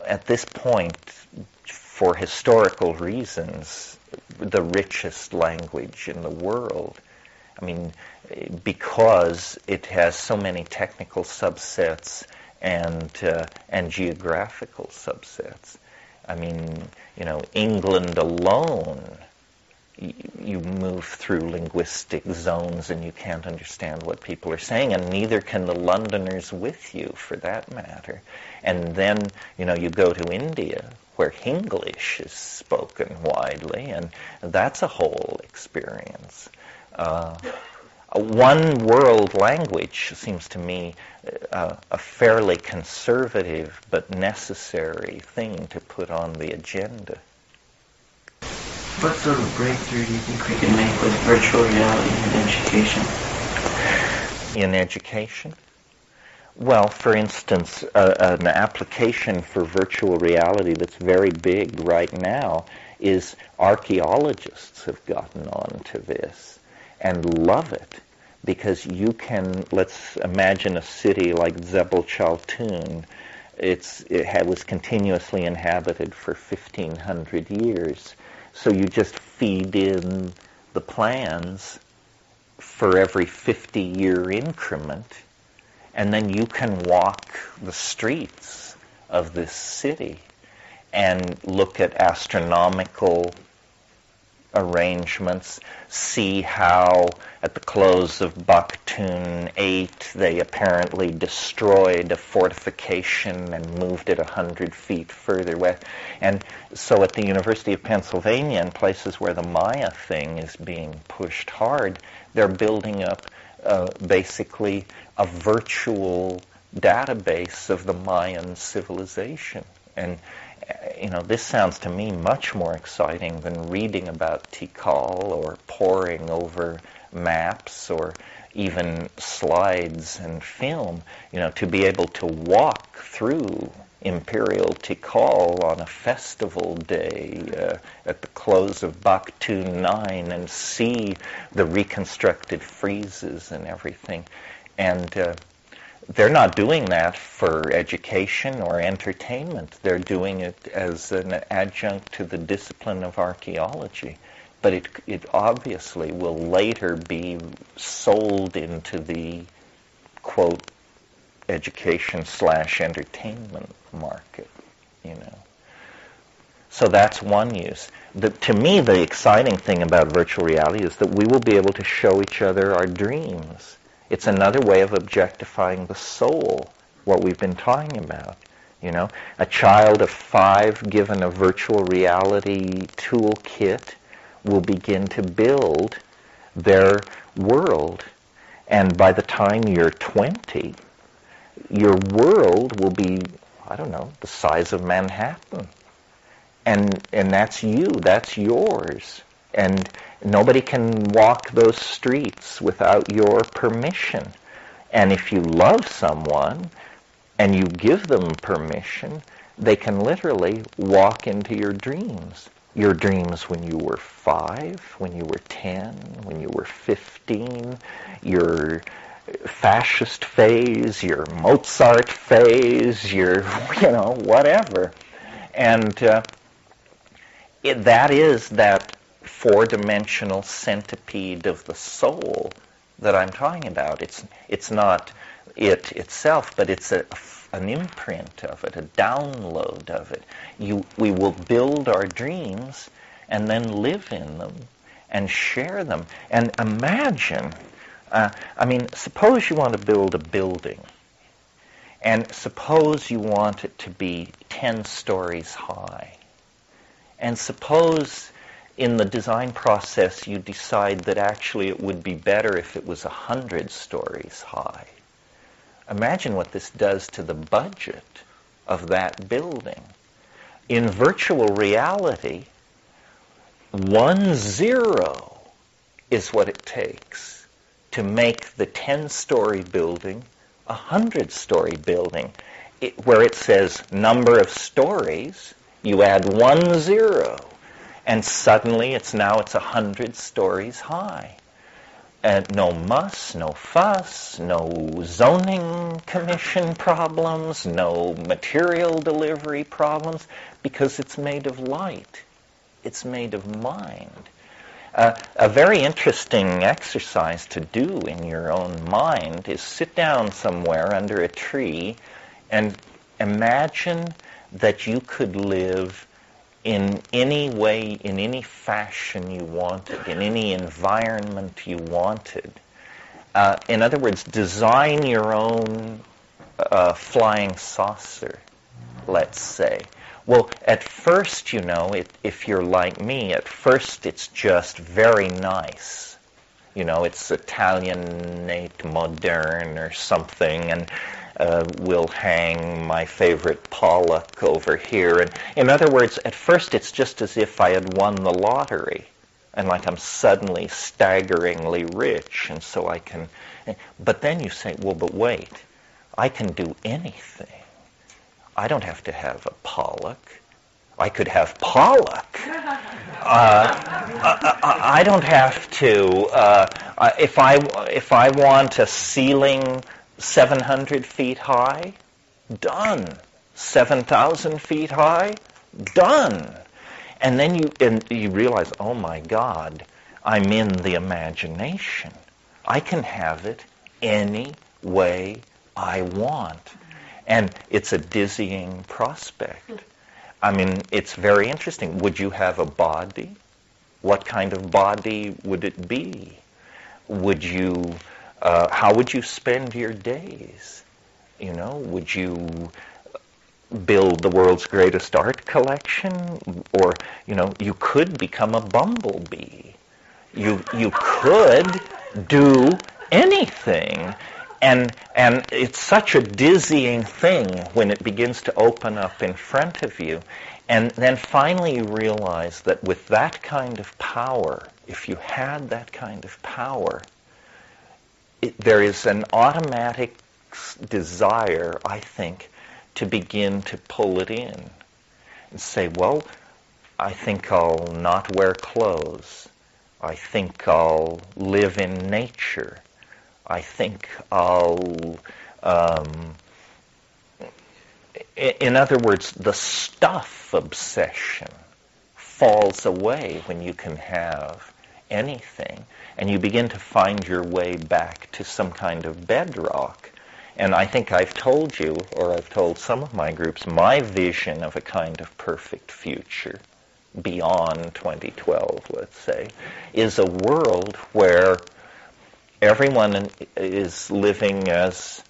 at this point, for historical reasons, the richest language in the world. I mean, because it has so many technical subsets and geographical subsets. I mean, you know, England alone, you move through linguistic zones and you can't understand what people are saying, and neither can the Londoners with you, for that matter. And then, you know, you go to India, where Hinglish is spoken widely, and that's a whole experience. One world language seems to me a fairly conservative but necessary thing to put on the agenda. What sort of breakthrough do you think we can make with virtual reality in education? In education? Well, for instance, an application for virtual reality that's very big right now is archaeologists have gotten on to this and love it, because you can, let's imagine a city like Jebel Chaltun. It was continuously inhabited for 1,500 years. So you just feed in the plans for every 50-year increment, and then you can walk the streets of this city and look at astronomical arrangements, see how at the close of Baktun 8 they apparently destroyed a fortification and moved it 100 feet further west. And so at the University of Pennsylvania, in places where the Maya thing is being pushed hard, they're building up basically a virtual database of the Mayan civilization. And you know, this sounds to me much more exciting than reading about Tikal or poring over maps or even slides and film. You know, to be able to walk through Imperial Tikal on a festival day at the close of Baktun 9 and see the reconstructed friezes and everything. And they're not doing that for education or entertainment. They're doing it as an adjunct to the discipline of archaeology. But it obviously will later be sold into the, quote, education/entertainment market, you know. So that's one use. To me, the exciting thing about virtual reality is that we will be able to show each other our dreams. It's another way of objectifying the soul, what we've been talking about. You know, a child of 5 given a virtual reality toolkit will begin to build their world. And by the time you're 20, your world will be, I don't know, the size of Manhattan. And that's you, that's yours. And nobody can walk those streets without your permission. And if you love someone and you give them permission, they can literally walk into your dreams. Your dreams when you were 5, when you were 10, when you were 15, your fascist phase, your Mozart phase, your, you know, whatever. And that is that 4-dimensional centipede of the soul that I'm talking about. It's not it itself, but it's an imprint of it, a download of it. We will build our dreams and then live in them and share them. And imagine, suppose you want to build a building, and suppose you want it to be 10 stories high. And suppose in the design process you decide that actually it would be better if it was 100 stories high. Imagine what this does to the budget of that building. In virtual reality, 1 0 is what it takes to make the 10-story building a 100-story building. Where it says number of stories, you add 1 0, and suddenly it's 100 stories high. And no muss, no fuss, no zoning commission problems, no material delivery problems, because it's made of light. It's made of mind. A very interesting exercise to do in your own mind is sit down somewhere under a tree and imagine that you could live in any way, in any fashion you wanted, in any environment you wanted. In other words, design your own flying saucer, let's say. Well, at first, you know, if you're like me, at first it's just very nice. You know, it's Italianate modern or something, and we'll hang my favorite Pollock over here. And in other words, at first it's just as if I had won the lottery, and like I'm suddenly staggeringly rich, and so I can... But then you say, well, but wait, I can do anything. I don't have to have a Pollock. I could have Pollock. I don't have to... if I want a ceiling 700 feet high, done. 7,000 feet high, done. And then you realize, oh my God, I'm in the imagination. I can have it any way I want. And it's a dizzying prospect. I mean, it's very interesting. Would you have a body? What kind of body would it be? Would you... how would you spend your days? You know, would you build the world's greatest art collection? Or, you know, you could become a bumblebee. You could do anything. And it's such a dizzying thing when it begins to open up in front of you. And then finally you realize that with that kind of power, if you had that kind of power, there is an automatic desire, I think, to begin to pull it in and say, well, I think I'll not wear clothes. I think I'll live in nature. I think I'll, in other words, the stuff obsession falls away when you can have anything, and you begin to find your way back to some kind of bedrock. And I think I've told you, or I've told some of my groups, my vision of a kind of perfect future beyond 2012, let's say, is a world where everyone is living as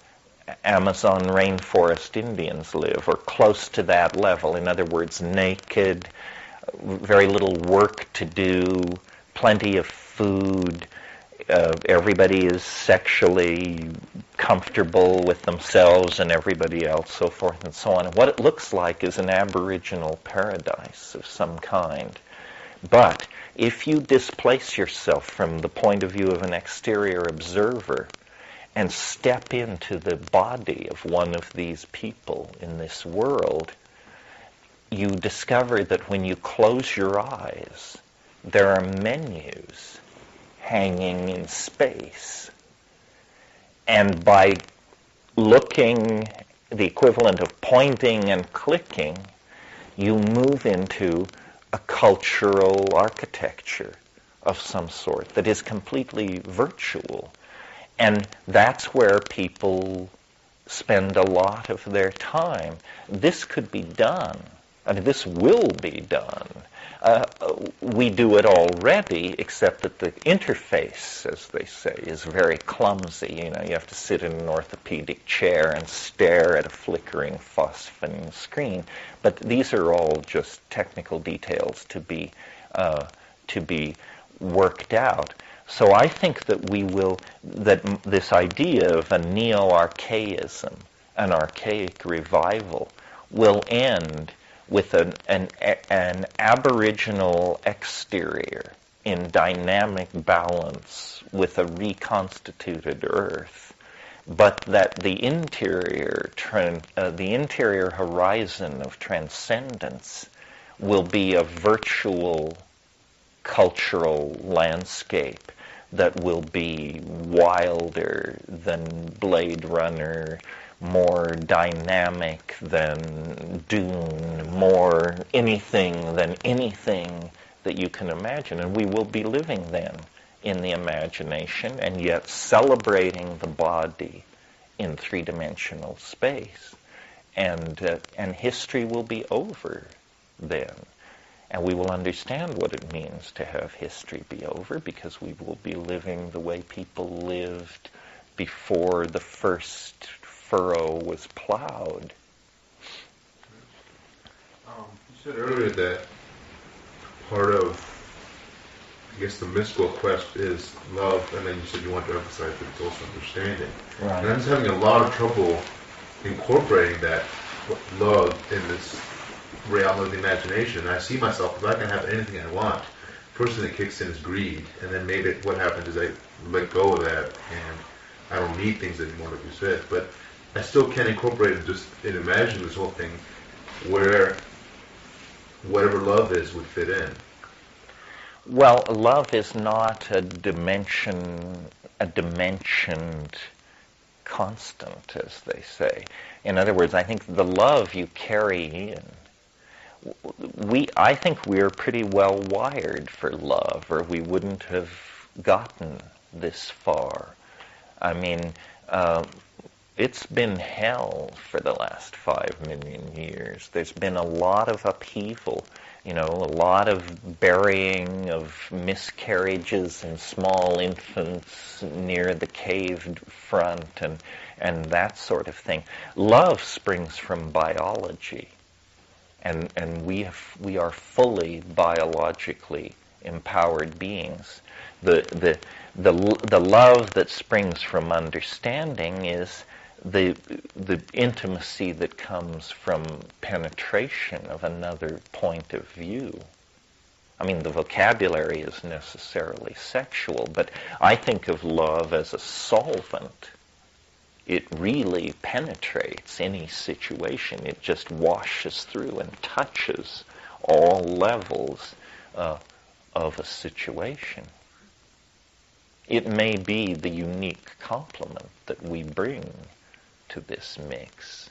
Amazon rainforest Indians live, or close to that level. In other words, naked, very little work to do, plenty of food, everybody is sexually comfortable with themselves and everybody else, so forth and so on. And what it looks like is an aboriginal paradise of some kind. But if you displace yourself from the point of view of an exterior observer and step into the body of one of these people in this world, you discover that when you close your eyes, there are menus hanging in space. And by looking, the equivalent of pointing and clicking, you move into a cultural architecture of some sort that is completely virtual. And that's where people spend a lot of their time. This could be done. I mean, this will be done. We do it already, except that the interface, as they say, is very clumsy. You know, you have to sit in an orthopedic chair and stare at a flickering phosphorescent screen. But these are all just technical details to be worked out. So I think that that this idea of a neo-archaism, an archaic revival, will end with an aboriginal exterior in dynamic balance with a reconstituted earth, but that the interior horizon of transcendence will be a virtual cultural landscape that will be wilder than Blade Runner, more dynamic than Dune, more anything than anything that you can imagine. And we will be living then in the imagination and yet celebrating the body in three-dimensional space. And history will be over then. And we will understand what it means to have history be over, because we will be living the way people lived before the first furrow was plowed. You said earlier that part of, I guess, the mystical quest is love, and then you said you want to emphasize that it's also understanding. Right. And I'm just having a lot of trouble incorporating that love in this realm of the imagination. I see myself, if I can have anything I want, first thing that kicks in is greed, and then maybe what happens is I let go of that, and I don't need things anymore, like you said. But I still can't incorporate it just and imagine this whole thing where whatever love is would fit in. Well, love is not a dimensioned constant, as they say. In other words, I think the love you carry in, I think we're pretty well wired for love, or we wouldn't have gotten this far. I mean, it's been hell for the last 5 million years. There's been a lot of upheaval, a lot of burying of miscarriages and small infants near the caved front and that sort of thing. Love springs from biology, and we are fully biologically empowered beings. The love that springs from understanding is the intimacy that comes from penetration of another point of view. I mean, the vocabulary is necessarily sexual, but I think of love as a solvent. It really penetrates any situation. It just washes through and touches all levels of a situation. It may be the unique complement that we bring to this mix.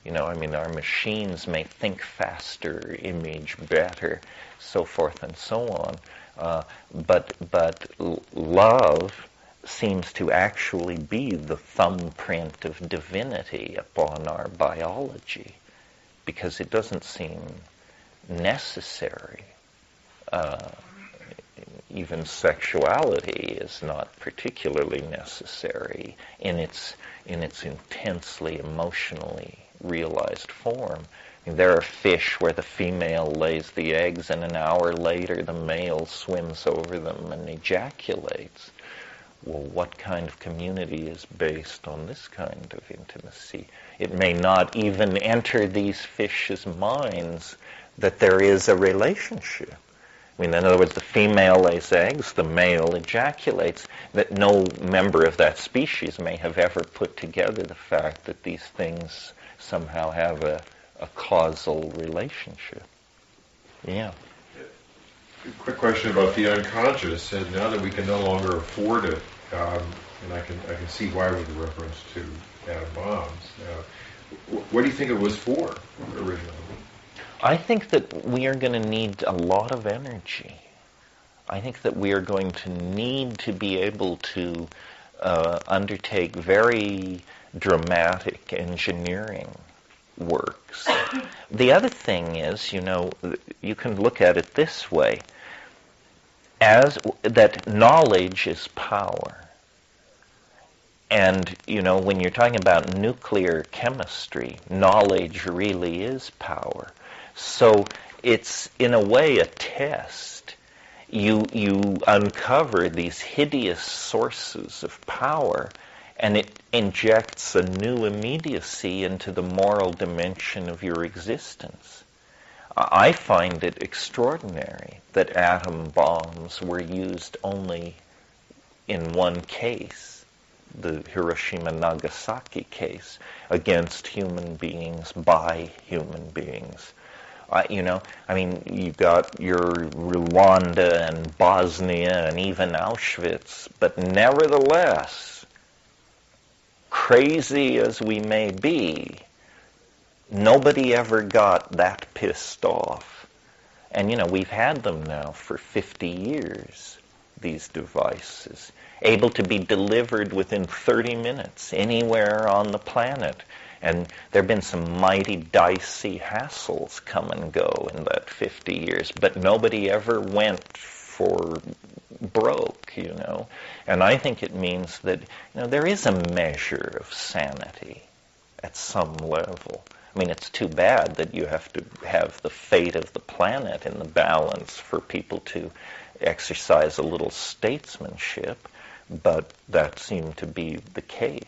Our machines may think faster, image better, so forth and so on. But love seems to actually be the thumbprint of divinity upon our biology, because it doesn't seem necessary. Even sexuality is not particularly necessary in its intensely emotionally realized form. There are fish where the female lays the eggs and an hour later the male swims over them and ejaculates. Well, what kind of community is based on this kind of intimacy? It may not even enter these fish's minds that there is a relationship. In other words, the female lays eggs, the male ejaculates, that no member of that species may have ever put together the fact that these things somehow have a causal relationship. Yeah. Quick question about the unconscious. And now that we can no longer afford it, and I can see why with the reference to atom bombs. What do you think it was for originally? I think that we are going to need a lot of energy. I think that we are going to need to be able to undertake very dramatic engineering works. The other thing is, you can look at it this way, as that knowledge is power. And, when you're talking about nuclear chemistry, knowledge really is power. So it's, in a way, a test. You uncover these hideous sources of power, and it injects a new immediacy into the moral dimension of your existence. I find it extraordinary that atom bombs were used only in one case, the Hiroshima-Nagasaki case, against human beings, by human beings. You got your Rwanda and Bosnia and even Auschwitz, but nevertheless, crazy as we may be, nobody ever got that pissed off. And, we've had them now for 50 years, these devices, able to be delivered within 30 minutes anywhere on the planet. And there have been some mighty dicey hassles come and go in that 50 years, but nobody ever went for broke, And I think it means that, there is a measure of sanity at some level. It's too bad that you have to have the fate of the planet in the balance for people to exercise a little statesmanship, but that seemed to be the case.